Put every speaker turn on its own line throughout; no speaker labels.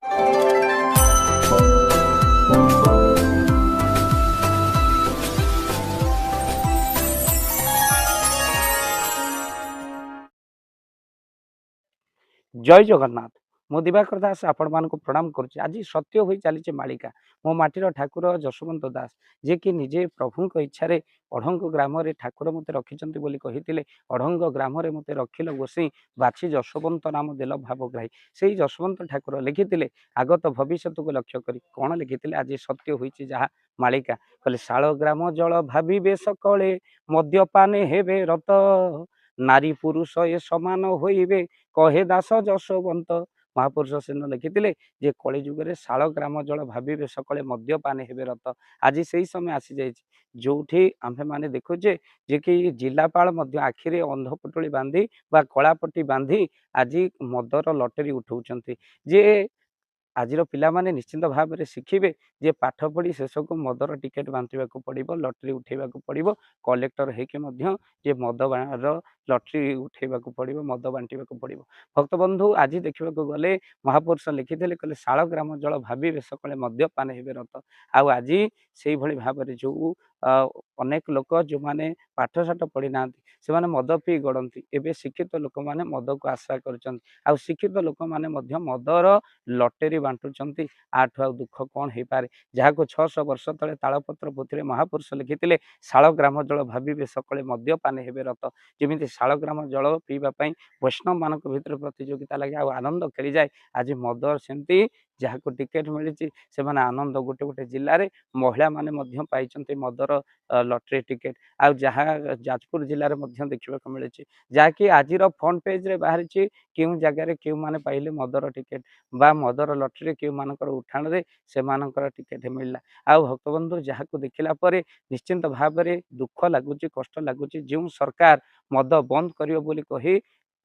जय जगन्नाथ। मु दिवाकर दास आपण मानक प्रणाम करुच्ची। आज सत्य हो चली मालिका मो माटीर ठाकुर जशवंत दास जे कि निजे प्रभु इच्छा अढ़ंग ग्राम ठाकुर मत रखिंट कही अढ़ंग ग्राम मत रखिल गोसई बाछी जशवंत नाम देल भावग्राही से जशवंत ठाकुर लिखिते आगत भविष्य को लक्ष्य कर कौन लिखिते आज सत्य होती जहाँ मालिका कहले शाल ग्राम जल भाविबे सकले मद्यपाने हेबे रत नारी पुरुष ए समान होइबे कहे दास जशवंत। महापुरुष सेन लिखिते जे कली जुगे शाल ग्राम जल भाविबे सकले मद्यपाने हेबे रत। आज से समय आसी जाइए जो आम्भे माने देखुचे जे कि जिलापाल आखिरे अंधपुटुली बांधी बा कलापट्टी बांधी आज मदर लटेरी उठाउछन्ति जे आज पिलामाने निश्चिंत भाव में शिखिबे जे पाठ पढ़ी शेषक मदर टिकेट बांटिबा पड़ो लटरी उठेबा पड़ो कलेक्टर होकर जे मद लटरी उठेबा पड़ो मद बांटिबा पड़ो। भक्त बंधु आज देखा गले महापुरुष लिखिते कहले शाल ग्राम जल भाविबे सकले मद्यपान हेबे रत। आज से भाव में जो अनेक लोक जो मैंने पाठ साठ पढ़ी ना से मद पी गड़ती एवं शिक्षित लोक मैंने मद को आशा कर शिक्षित लोक मैंने मदर लटेरी बांटुंट आठ आ दुख कौन हो पारे जहाँ को 600 वर्ष तले तालपत्र पोथी महापुरुष लिखिते शाल ग्राम जल भाविबे सकले मद्यपान हेबे रत। जमी शाल ग्राम जल पीवाई वैष्णव मान भर प्रतियोगिता लगे आनंद खेली जाए आज मदर सेमती जहाँ को टिकेट मिली से आनंद गोटे गोटे जिले में महिला माने पाई मदर लटरी टिकेट आ जहाँ जाजपुर जिले में देखा मिली जहाँकि आज फ्रंट पेज रे बाहरी क्यों जगार क्यों मैंने पाइले मदर टिकेट बा मदर लटरी क्यों मानकर उठाण रे से टिकेट मिलला। आ भक्तबंधु जहाँ को देखला परे निश्चिंत भाव में दुख लगुच कष्ट लगुच जो सरकार मद बंद करियो बोली कही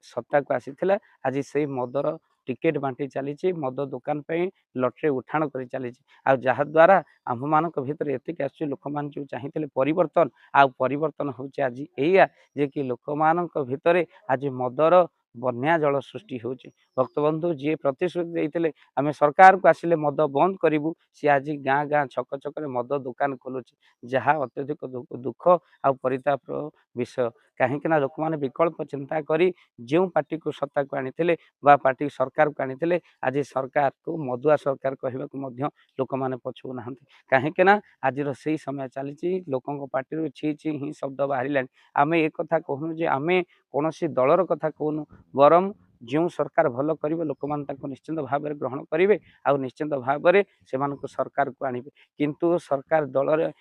सत्ता को आसीथिला आज से मदर टिकेट बांटी चली मद दुकान पे लटरी उठाण कर चली जहाँ द्वारा आम मान भर एतिक आस लोक मान जो चाहिए परिवर्तन आ परिवर्तन हूँ आज या जे कि लोक मान भितर आज मदर बन्या जल सृष्टि होची। भक्तबंधु जी प्रतिश्रुति देते आम सरकार को आसिले मद बंद करूँ सी आज गाँ गाँ छक छक मद दुकान खोलुची जहाँ अत्यधिक दुख आ परिताप विषय कहीं लोक मैंने विकल्प चिंता करी जो पार्टी को सत्ता को आनी पार्टी सरकार को आनी आज सरकार को मदुआ सरकार कहवाक लोक मैंने पछू ना कहीं आज से समय चली लोकों पार्टी छी छी ही शब्द बाहर आम एक कहूँ जे आम कौन दलर कथा कहूँ बरम जो सरकार भल कर लोक मैंने निश्चिंत भाव में ग्रहण करेंगे आउ निश्चिंत भाव में से सरकार को आणवे किंतु सरकार दल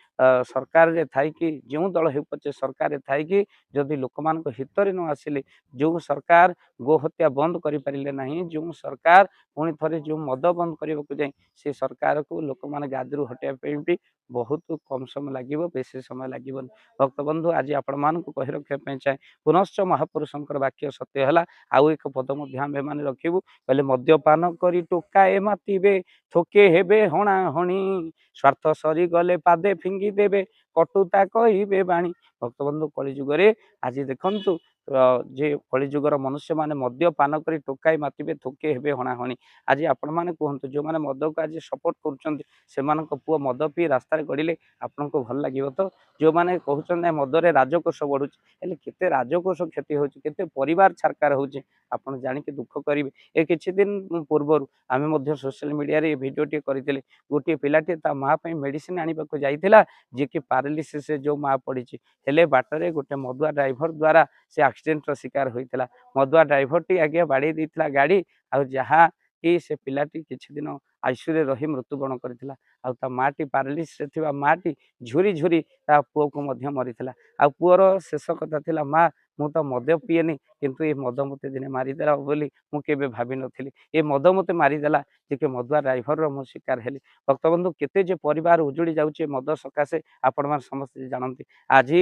सरकार थी जो दल हो पचे सरकार थी जदि लोक मान हित न आसिले जो सरकार गोहत्या बंद करें ना जो सरकार पुणी थे जो मद बंद करने को जाए से सरकार को लोक मैंने गादी हटाइबा भी बहुत कम समय लगे बेसी समय लगे। भक्त बंधु आज आपण मान कही रखापी चाहे पुनश्च महापुरुषंकर वाक्य सत्य है आउ एक पद आम मैंने रखू कहले मद्यपान करी टोकाए मातिबे थोके हेबे हणा हणी स्वार्थ सरी गले पादे फिंगी देबे कटुता कहिबे बाणी। भक्तबंधु कलिजुगे आज देखु जे कलिजुगर मनुष्य माने मद्यपान करी टोकाई मातिबे थोके हेबे हणाहणी आज आपण माने कहतु जो मैंने मद को आज सपोर्ट कर पुओ मद पी रास्तार गड़े आपन को भल लगे तो जो मैंने कहते मदरे राजकोष बढ़ुचे केते राजकोष क्षति होते परिवार छारकार होचे आपन जानिके दुख करेंगे। ए किछि दिन पूर्वर आम सोशल मीडिया रे वीडियो टे करते गोटे पिलाटे ता माँ पे मेडिसिन आने को जाइथिला जे कि पैरालिसिस जो माँ पड़ी हेले बाटरे गोटे मदुआ ड्राइवर द्वारा से एक्सीडेंट शिकार होता मदुआ ड्राइवर टी आगे बाड़ी देता गाड़ी आ जहाँ कि से पिलाटी किछि दिन आईसीयू रे रही मृत्युवरण करथिला आ ता माटी पैरालिसिस रे थिबा माटी झुरी झुरी ता पुओ को मध्य मरिथिला आ पुओर शेष कथा थिला माँ मु तो मद पीएनी किंतु ये मद मते दिने मारिदेला बोली मु केबे भाभी नथिली ये मद मते मारिदेला जे कि मदुआ ड्राइवर रो मु शिकार हेली। भक्तबंधु केते जे परिवार उजुड़ी जाउचे मद सकाशे आपण मान समस्त जानती आज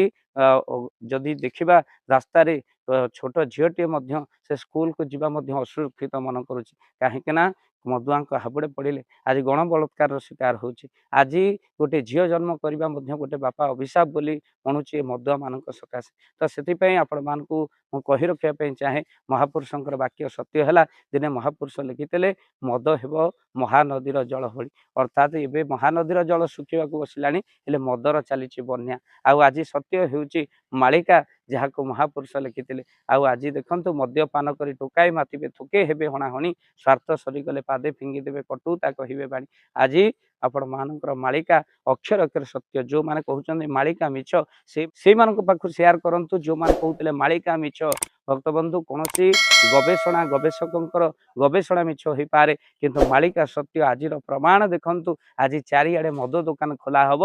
जदि देखिबा रास्ता रे छोट झीलटे से स्कूल को जीवा असुरक्षित मन करुच्ची कहीं ମଦୁଆଙ୍କ ହାବୁଡ଼େ ପଡ଼ିଲେ ଆଜି ଗଣବଳାତ୍କାରର ଶିକାର ହେଉଛି। ଆଜି ଗୋଟେ ଝିଅ ଜନ୍ମ କରିବା ମଧ୍ୟ ଗୋଟେ ବାପା ଅଭିଶାପ ବୋଲି ମଣୁଛି ଏ ମଦୁଆମାନଙ୍କ ସକାଶେ। ତ ସେଥିପାଇଁ ଆପଣମାନଙ୍କୁ ମୁଁ କହି ରଖିବା ପାଇଁ ଚାହେଁ, ମହାପୁରୁଷଙ୍କର ବାକ୍ୟ ସତ୍ୟ ହେଲା। ଦିନେ ମହାପୁରୁଷ ଲେଖିଥିଲେ ମଦ ହେବ ମହାନଦୀର ଜଳ ଭଳି, ଅର୍ଥାତ୍ ଏବେ ମହାନଦୀର ଜଳ ଶୁଖିବାକୁ ବସିଲାଣି, ହେଲେ ମଦର ଚାଲିଛି ବନ୍ୟା। ଆଉ ଆଜି ସତ୍ୟ ହେଉଛି ମାଳିକା, ଯାହାକୁ ମହାପୁରୁଷ ଲେଖିଥିଲେ। ଆଉ ଆଜି ଦେଖନ୍ତୁ ମଦ୍ୟପାନ କରି ଟୋକାଏ ମାତିବେ, ଥୋକେ ହେବେ ହଣାହଣି, ସ୍ୱାର୍ଥ ସରିଗଲେ ପାଦେ ଫିଙ୍ଗିଦେବେ, କଟୁତା କହିବେ ବାଣୀ। ଆଜି ଆପଣମାନଙ୍କର ମାଳିକା ଅକ୍ଷର ଅକ୍ଷର ସତ୍ୟ। ଯେଉଁମାନେ କହୁଛନ୍ତି ମାଳିକା ମିଛ, ସେଇମାନଙ୍କ ପାଖରୁ ସେୟାର କରନ୍ତୁ ଯେଉଁମାନେ କହୁଥିଲେ ମାଳିକା ମିଛ। ଭକ୍ତବନ୍ଧୁ, କୌଣସି ଗବେଷକଙ୍କର ଗବେଷଣା ମିଛ ହୋଇପାରେ, କିନ୍ତୁ ମାଳିକା ସତ୍ୟ। ଆଜିର ପ୍ରମାଣ ଦେଖନ୍ତୁ, ଆଜି ଚାରିଆଡ଼େ ମଦ ଦୋକାନ ଖୋଲା ହେବ,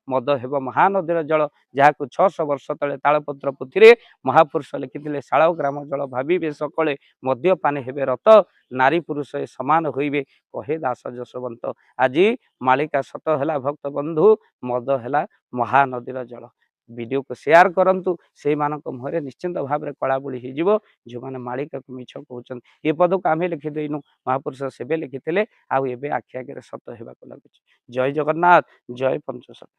ମଦ ହେବ ମହାନଦୀର ଜଳ, ଯାହାକୁ 600 ବର୍ଷ ତଳେ ତାଳପତ୍ର ପୋଥିରେ ମହାପୁରୁଷ ଲେଖିଥିଲେ। ଶାଳ ଗ୍ରାମ ଜଳ ଭାବିବେ ସକଳେ, ମଦ୍ୟପାନେ ହେବେ ରତ, ନାରୀ ପୁରୁଷ ଏ ସମାନ ହୋଇବେ, କହେ ଦାସ ଯଶୋବନ୍ତ। ଆଜି ମାଳିକା ସତ ହେଲା ଭକ୍ତବନ୍ଧୁ, ମଦ ହେଲା ମହାନଦୀର ଜଳ। ଭିଡ଼ିଓକୁ ସେୟାର କରନ୍ତୁ, ସେଇମାନଙ୍କ ମୁହଁରେ ନିଶ୍ଚିନ୍ତ ଭାବରେ କଳାବୁଳି ହେଇଯିବ ଯେଉଁମାନେ ମାଳିକାକୁ ମିଛ କହୁଛନ୍ତି। ଏ ପଦକୁ ଆମେ ଲେଖିଦେଇନୁ, ମହାପୁରୁଷ ସେବେ ଲେଖିଥିଲେ, ଆଉ ଏବେ ଆଖି ଆଗରେ ସତ ହେବାକୁ ଲାଗୁଛି। ଜୟ ଜଗନ୍ନାଥ, ଜୟ ପଞ୍ଚସଖା।